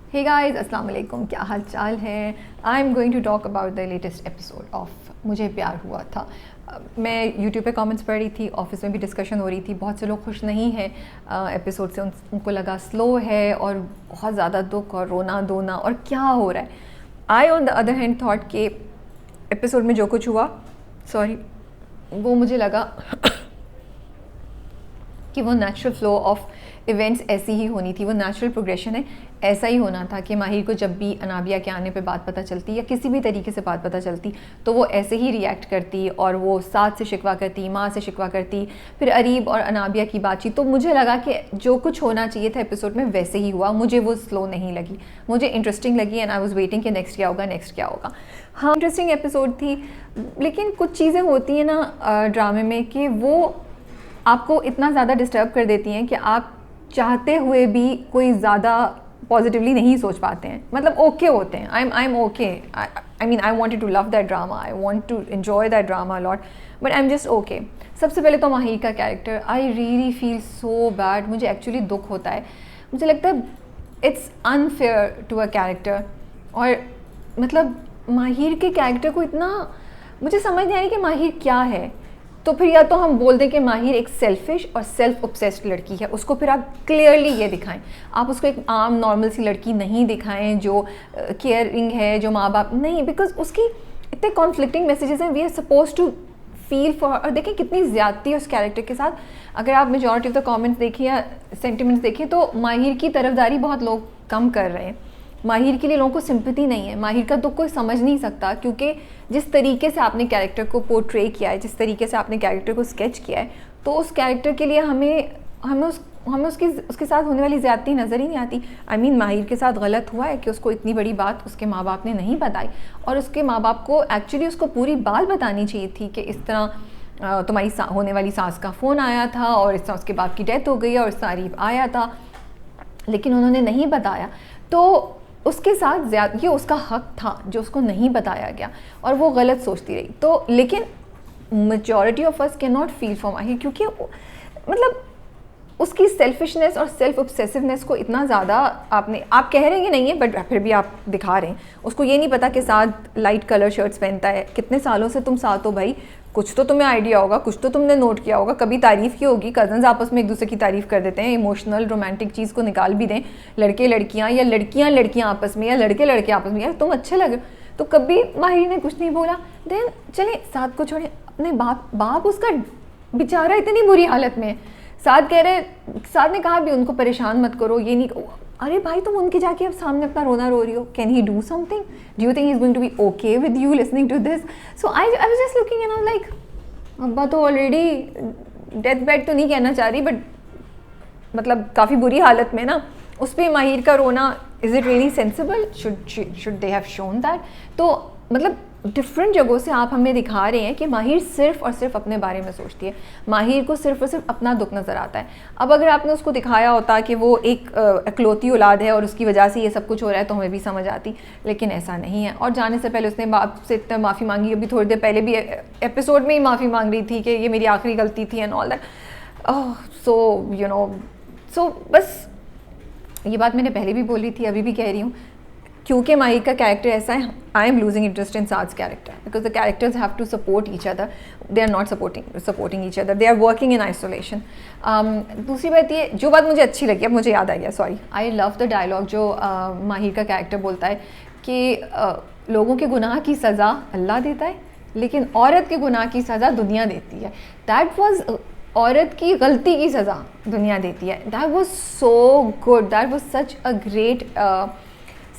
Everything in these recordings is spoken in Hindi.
हे गाइस, अस्सलाम वालेकुम। क्या हाल चाल है? I am going to talk about the latest episode of Mujhe Pyaar हुआ था। मैं यूट्यूब पे कमेंट्स पढ़ रही थी, ऑफिस में भी डिस्कशन हो रही थी। बहुत से लोग खुश नहीं हैं एपिसोड से, उनको लगा स्लो है और बहुत ज़्यादा दुख और रोना धोना और क्या हो रहा है। I on the other hand thought के एपिसोड में जो कुछ हुआ, सॉरी, वो मुझे लगा कि वो नेचुरल फ्लो ऑफ इवेंट्स ऐसी ही होनी थी, वो नेचुरल प्रोग्रेशन है। ऐसा ही होना था कि माहिर को जब भी अनाबिया के आने पे बात पता चलती या किसी भी तरीके से बात पता चलती तो वो ऐसे ही रिएक्ट करती और वो साथ से शिकवा करती, माँ से शिकवा करती, फिर अरीब और अनाबिया की बातचीत। तो मुझे लगा कि जो कुछ होना चाहिए था एपिसोड में वैसे ही हुआ। मुझे वो स्लो नहीं लगी, मुझे इंटरेस्टिंग लगी एंड आई वाज वेटिंग कि नेक्स्ट क्या होगा, नेक्स्ट क्या होगा। हाँ, इंटरेस्टिंग एपिसोड थी, लेकिन कुछ चीज़ें होती हैं ना ड्रामे में कि वो आपको इतना ज़्यादा डिस्टर्ब कर देती हैं कि आप चाहते हुए भी कोई ज़्यादा पॉजिटिवली नहीं सोच पाते हैं। मतलब ओके होते हैं, I am okay, I mean I wanted to love that drama, I want to enjoy that drama lot, but I am just okay. सबसे पहले तो माहिर का character, I really feel so bad. मुझे एक्चुअली दुख होता है, मुझे लगता है it's unfair to a character. और मतलब माहिर के कैरेक्टर को इतना मुझे समझ नहीं आ रही कि माहिर क्या है। तो फिर या तो हम बोल दें कि माहिर एक सेल्फिश और सेल्फ ऑब्सेस्ड लड़की है, उसको फिर आप क्लियरली ये दिखाएं। आप उसको एक आम नॉर्मल सी लड़की नहीं दिखाएं जो केयरिंग है, जो माँ बाप नहीं, बिकॉज उसकी इतने कॉन्फ्लिक्टिंग मैसेजेस हैं। We are suppose to feel for, और देखें कितनी ज़्यादती है उस कैरेक्टर के साथ। अगर आप मेजॉरिटी ऑफ द कमेंट्स देखिए या सेंटिमेंट्स देखिए तो माहिर की तरफदारी बहुत लोग कम कर रहे हैं। माहिर के लिए लोगों को सिंपैथी नहीं है, माहिर का दुख कोई समझ नहीं सकता, क्योंकि जिस तरीके से आपने कैरेक्टर को पोर्ट्रे किया है, जिस तरीके से आपने कैरेक्टर को स्केच किया है, तो उस कैरेक्टर के लिए हमें उसके साथ होने वाली ज़्यादती नज़र ही नहीं आती। आई मीन माहिर के साथ गलत हुआ है कि उसको इतनी बड़ी बात उसके माँ बाप ने नहीं बताई, और उसके माँ बाप को एक्चुअली उसको पूरी बात बतानी चाहिए थी कि इस तरह तुम्हारी होने वाली सास का फ़ोन आया था और इस तरह उसके बाप की डेथ हो गई और इस तारीफ आया था, लेकिन उन्होंने नहीं बताया। तो उसके साथ ये उसका हक था जो उसको नहीं बताया गया, और वो गलत सोचती रही। तो लेकिन majority of us can not feel for माहिर, क्योंकि मतलब उसकी सेल्फिशनेस और सेल्फ ऑब्सेसिवनेस को इतना ज़्यादा आप कह रहे हैं कि नहीं है, बट फिर भी आप दिखा रहे हैं। उसको ये नहीं पता कि साथ लाइट कलर शर्ट्स पहनता है। कितने सालों से तुम साथ हो भाई, कुछ तो तुम्हें आइडिया होगा, कुछ तो तुमने नोट किया होगा, कभी तारीफ़ की होगी। कज़न्स आपस में एक दूसरे की तारीफ़ कर देते हैं, इमोशनल रोमांटिक चीज़ को निकाल भी दें, लड़के लड़कियाँ या लड़कियाँ आपस में या लड़के लड़के आपस में, यार तुम अच्छे लगे। तो कभी माहिर ने कुछ नहीं बोला। देन चले साथ को छोड़े, अपने बाप उसका बेचारा इतनी बुरी हालत में है। साथ कह रहे, साथ ने कहा भी उनको परेशान मत करो, ये नहीं। अरे भाई, तुम उनके जाके अब सामने अपना रोना रो रही हो। Can he do something? Do you think he is going to be okay with you listening to this? So I was just looking and I was like, अब्बा तो ऑलरेडी डेथ बेड तो नहीं कहना चाह रही, बट मतलब काफ़ी बुरी हालत में ना। उस पर माहिर का रोना, is it really sensible? Should they have shown that? तो मतलब डिफरेंट जगहों से आप हमें दिखा रहे हैं कि माहिर सिर्फ और सिर्फ अपने बारे में सोचती है। माहिर को सिर्फ और सिर्फ अपना दुख नज़र आता है। अब अगर आपने उसको दिखाया होता कि वो एक इकलौती औलाद है और उसकी वजह से ये सब कुछ हो रहा है, तो हमें भी समझ आती, लेकिन ऐसा नहीं है। और जाने से पहले उसने बाप से इतना माफ़ी मांगी। अभी थोड़ी देर पहले भी एपिसोड में ही माफ़ी मांग रही थी कि ये मेरी आखिरी गलती थी and all that. So you know, so बस ये बात मैंने पहले भी बोली थी, अभी भी कह रही हूँ, क्योंकि माहिर का कैरेक्टर ऐसा है। I am losing interest in Saad's character because the characters have to support each other, they are not supporting each other, they are working in isolation. दूसरी बात ये, जो बात मुझे अच्छी लगी, अब मुझे याद आ गया, sorry, I love the dialogue जो माहिर का कैरेक्टर बोलता है कि लोगों के गुनाह की सज़ा अल्लाह देता है, लेकिन औरत के गुनाह की सज़ा दुनिया देती है। दैट वॉज, औरत की गलती की सज़ा दुनिया देती है। That was so good, that was such a great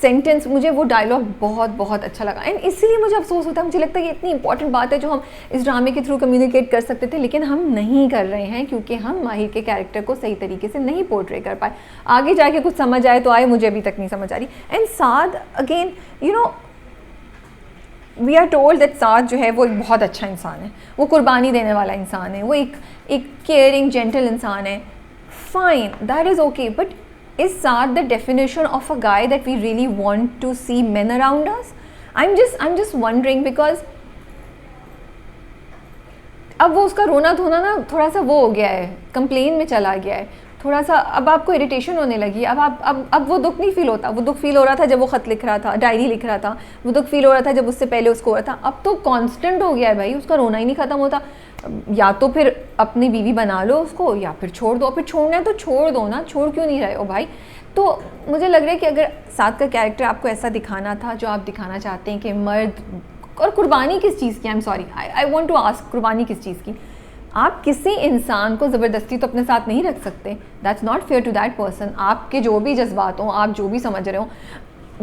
sentence. मुझे वो डायलॉग बहुत बहुत अच्छा लगा, एंड इसीलिए मुझे अफसोस होता है। मुझे लगता है ये इतनी इंपॉर्टेंट बात है जो हम इस ड्रामे के थ्रू कम्युनिकेट कर सकते थे, लेकिन हम नहीं कर रहे हैं क्योंकि हम माहिर के कैरेक्टर को सही तरीके से नहीं पोर्ट्रे कर पाए। आगे जाके कुछ समझ आए तो आए, मुझे अभी तक नहीं समझ आ रही। And Saad again, you know, we are told that Saad जो है वो एक बहुत अच्छा इंसान है, वो कुर्बानी देने वाला इंसान है, वो एक केयरिंग जेंटल इंसान है। Fine, that is okay, but is Saad the definition of a guy that we really want to see men around us? I'm just wondering, because अब वो उसका रोना धोना ना थोड़ा सा वो हो गया है, कंप्लेन में चला गया है। थोड़ा सा अब आपको इरिटेशन होने लगी, अब वो दुख नहीं फील होता। वो दुख फील हो रहा था जब वो ख़त लिख रहा था, डायरी लिख रहा था, वो दुख फील हो रहा था जब उससे पहले उसको हो रहा था। अब तो कांस्टेंट हो गया है भाई, उसका रोना ही नहीं ख़त्म होता। या तो फिर अपनी बीवी बना लो उसको, या फिर छोड़ दो। फिर छोड़ना है तो छोड़ दो ना, छोड़ क्यों नहीं रहे हो भाई। तो मुझे लग रहा है कि अगर साथ का कैरेक्टर आपको ऐसा दिखाना था जो आप दिखाना चाहते हैं कि मर्द, और कुर्बानी किस चीज़ की, I am sorry, I want to ask, कुर्बानी किस चीज़ की। आप किसी इंसान को ज़बरदस्ती तो अपने साथ नहीं रख सकते, that's not fair to that person. आपके जो भी जज्बात हों, आप जो भी समझ रहे हो,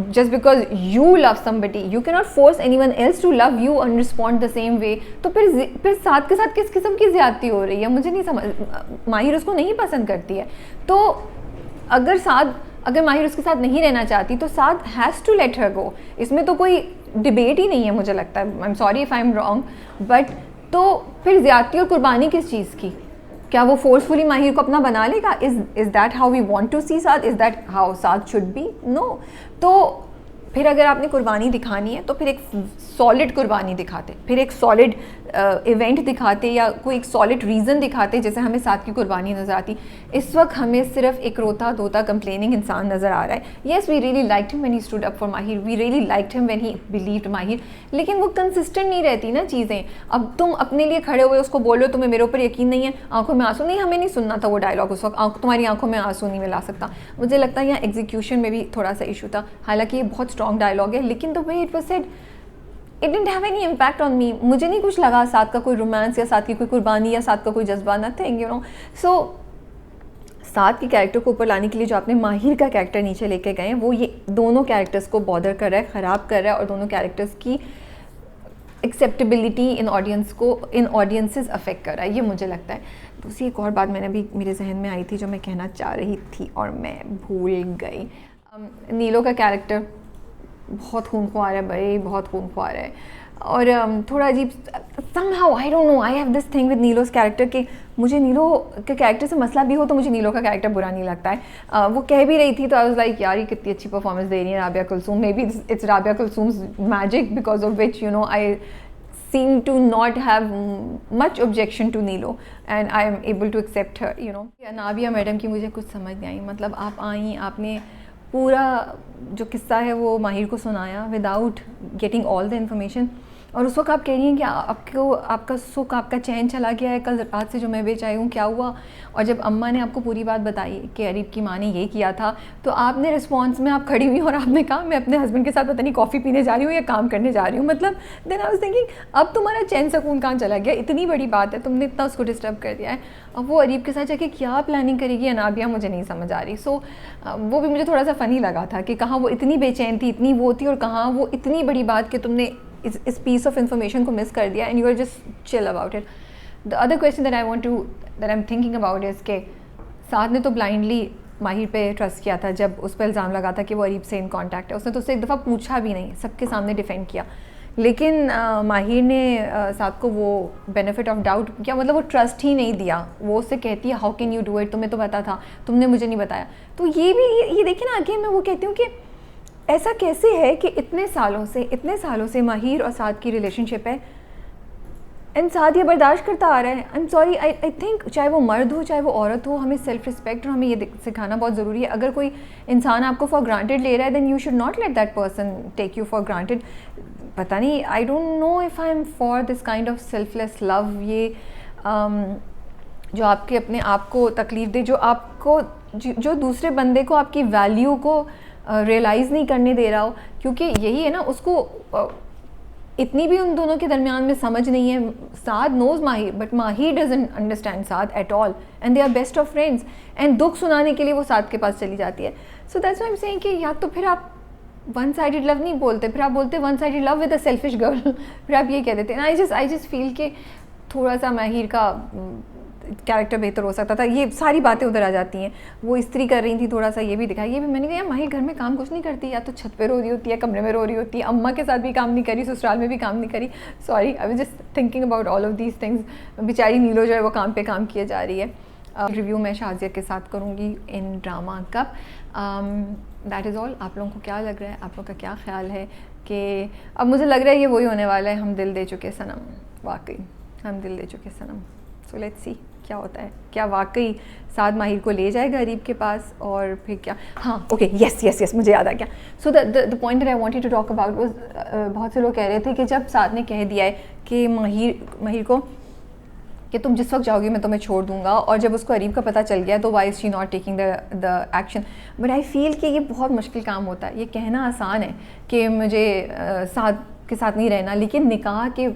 just because you love somebody you cannot force anyone else to love you and respond the same way। तो फिर साथ के साथ किस किस्म की ज़्यादती हो रही है, मुझे नहीं समझ। माहिर उसको नहीं पसंद करती है, तो अगर माहिर उसके साथ नहीं रहना चाहती तो साथ हैज़ टू लेट हर गो। इसमें तो कोई डिबेट ही नहीं है, मुझे लगता है। I am sorry if I am wrong, but तो फिर ज़्यादती और कुर्बानी किस चीज़ की? क्या वो फोर्सफुली माहिर को अपना बना लेगा? Is that how we want to see Saad? Is that how Saad should be? No. तो फिर अगर आपने कुर्बानी दिखानी है तो फिर एक सॉलिड कुर्बानी दिखाते, फिर एक सॉलिड इवेंट दिखाते, या कोई एक सॉलिड रीज़न दिखाते, जैसे हमें साथ की कुर्बानी नज़र आती। इस वक्त हमें सिर्फ एक रोता धोता कंप्लेनिंग इंसान नज़र आ रहा है। Yes, we really liked him when he stood up for Mahir, we really liked him when he believed Mahir, लेकिन वो कंसिस्टेंट नहीं रहती ना चीज़ें। अब तुम अपने लिए खड़े हुए उसको बोल रहे हो तुम्हें मेरे ऊपर यकीन नहीं है, आंखों में आंसू नहीं, हमें नहीं सुनना था वो डायलॉग उस वक्त, तुम्हारी आंखों में आंसू नहीं मिला सकता। मुझे लगता है यहाँ एग्जीक्यूशन में भी थोड़ा सा इशू था। हालांकि ये बहुत स्ट्रॉन्ग डायलॉग है, लेकिन the way it was said it didn't have any impact on me. मुझे नहीं कुछ लगा साथ का कोई रोमांस या साथ की कोई कुर्बानी या साथ का कोई जज्बा, नथिंग, यू नो। सो साथ के कैरेक्टर को ऊपर लाने के लिए जो आपने माहिर का कैरेक्टर नीचे लेके गए हैं, वो ये दोनों कैरेक्टर्स को बॉदर कर रहा है, ख़राब कर रहा है, और दोनों कैरेक्टर्स की एक्सेप्टेबिलिटी इन ऑडियंसेस अफेक्ट कर रहा है, ये मुझे लगता है। दूसरी एक और बात मैंने भी मेरे जहन में आई थी जो मैं कहना चाह रही थी और मैं भूल गई। नीलो का कैरेक्टर बहुत खूनख्वार है भाई, बहुत खूनख्वार है, और थोड़ा अजीब somehow, I don't know, I have this thing with Neelo's character कि मुझे नीलो के कैरेक्टर से मसला भी हो तो मुझे नीलो का कैरेक्टर बुरा नहीं लगता है। वो कह भी रही थी तो आई वाज लाइक यार ये कितनी अच्छी परफॉर्मेंस दे रही है Rabia Kulsoom. Maybe it's Rabia Kulsoom's magic because of which you know I seem to not have much objection to Neelo and I am able to accept her, you know। Nabia madam की मुझे कुछ समझ नहीं आई। मतलब आप आई, आपने पूरा जो किस्सा है वो माहिर को सुनाया without getting all the information, और उस वक्त आप कह रही हैं कि आपको आपका सुख, आपका चैन चला गया है, कल रात से जो मैं बेच आई हूँ क्या हुआ। और जब अम्मा ने आपको पूरी बात बताई कि अरीब की माँ ने ये किया था, तो आपने रिस्पॉन्स में आप खड़ी हुई और आपने कहा मैं अपने हस्बैंड के साथ पता नहीं कॉफ़ी पीने जा रही हूँ या काम करने जा रही हूँ। मतलब देन आई वाज थिंकिंग अब तुम्हारा चैन सुकून कहाँ चला गया? इतनी बड़ी बात है, तुमने इतना उसको डिस्टर्ब कर दिया है। अब वो अरीब के साथ जाके क्या प्लानिंग करेगी अनाबिया, मुझे नहीं समझ आ रही। सो वो भी मुझे थोड़ा सा फ़नी लगा था कि कहाँ वो इतनी बेचैन थी, इतनी वो थी, और कहाँ वो इतनी बड़ी बात कि तुमने इस पीस ऑफ इन्फॉर्मेशन को मिस कर दिया and you are just chill about it. The other question that I am thinking about is के साथ ने तो ब्लाइंडली माहिर पे ट्रस्ट किया था जब उस पर इल्ज़ाम लगा था कि वो अरीब से इन कॉन्टैक्ट है। उसने तो उससे एक दफ़ा पूछा भी नहीं, सबके सामने डिफेंड किया, लेकिन माहिर ने साथ को वो बेनिफिट ऑफ डाउट किया, मतलब वो ट्रस्ट ही नहीं दिया। वो उससे कहती है how can you do it, तुम्हें तो पता था, तुमने मुझे नहीं बताया। तो ये देखिए ना, आगे मैं वो कहती हूँ कि ऐसा कैसे है कि इतने सालों से माहिर और साथ की रिलेशनशिप है एंड साथ ये बर्दाश्त करता आ रहा है। I am sorry, I think चाहे वो मर्द हो चाहे वो औरत हो, हमें सेल्फ रिस्पेक्ट और हमें ये सिखाना बहुत ज़रूरी है। अगर कोई इंसान आपको फॉर ग्रांटेड ले रहा है then you should not let that person take you for granted. पता नहीं, I don't know if I am for this kind of selfless love. ये जो आपके अपने आप को तकलीफ दे, जो दूसरे बंदे को आपकी वैल्यू को रियलाइज़ नहीं करने दे रहा हो, क्योंकि यही है ना, उसको इतनी भी उन दोनों के दरमियान में समझ नहीं है। Saad knows Mahir but Mahir doesn't understand Saad at all and they are best of friends and दुख सुनाने के लिए वो साद के पास चली जाती है। So that's why I am saying कि या तो फिर आप वन साइडेड लव नहीं बोलते, फिर आप बोलते one sided love with a selfish girl, फिर आप ये कह देते हैं। आई जस्ट फील कि थोड़ा सा माहिर का कैरेक्टर बेहतर हो सकता था। ये सारी बातें उधर आ जाती हैं। वो इस्त्री कर रही थी, थोड़ा सा ये भी दिखाया। ये भी मैंने कहा यार माहिर घर में काम कुछ नहीं करती, या तो छत पे रो रही होती है, कमरे में रो रही होती है, अम्मा के साथ भी काम नहीं करी, ससुराल में भी काम नहीं करी। Sorry, I was just thinking about all of these things. बेचारी नीलो जो है वो काम पे काम किए जा रही है। रिव्यू मैं शाजिया के साथ करूँगी इन drama cup. That is all. आप लोगों को क्या लग रहा है, आप लोगों का क्या ख्याल है कि अब मुझे लग रहा है ये वही होने वाला है, हम दिल दे चुके सनम, वाकई हम दिल दे चुके सनम। सो लेट्स सी क्या होता है, क्या वाकई साद माहिर को ले जाएगा अरीब के पास, और फिर क्या? हाँ ओके, यस मुझे याद आ गया. So the point that I wanted to talk about was, बहुत से लोग कह रहे थे कि जब साद ने कह दिया है कि माहिर को कि तुम जिस वक्त जाओगी मैं तुम्हें छोड़ दूंगा, और जब उसको अरीब का पता चल गया तो why is she not taking the action. But I feel कि ये बहुत मुश्किल काम होता है. ये कहना आसान है कि मुझे साद के साथ नहीं रहना, लेकिन निकाह के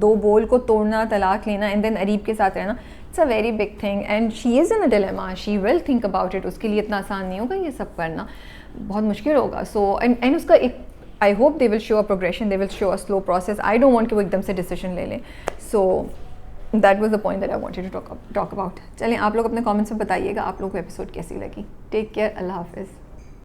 2 बोल को तोड़ना, तलाक लेना एंड देन अरीब के साथ रहना, it's a very big thing and she is in a dilemma. She will think about it. उसके लिए इतना आसान नहीं होगा ये सब करना, बहुत मुश्किल होगा. सो एंड उसका एक, I hope they will show a progression, they will show a slow process. I don't want कि वो एकदम से डिसीजन ले लें. So that was the point that I wanted to talk about. चलें, आप लोग अपने कमेंट्स में बताइएगा आप लोगों को एपिसोड कैसी लगी. टेक केयर, अल्लाह हाफिज़.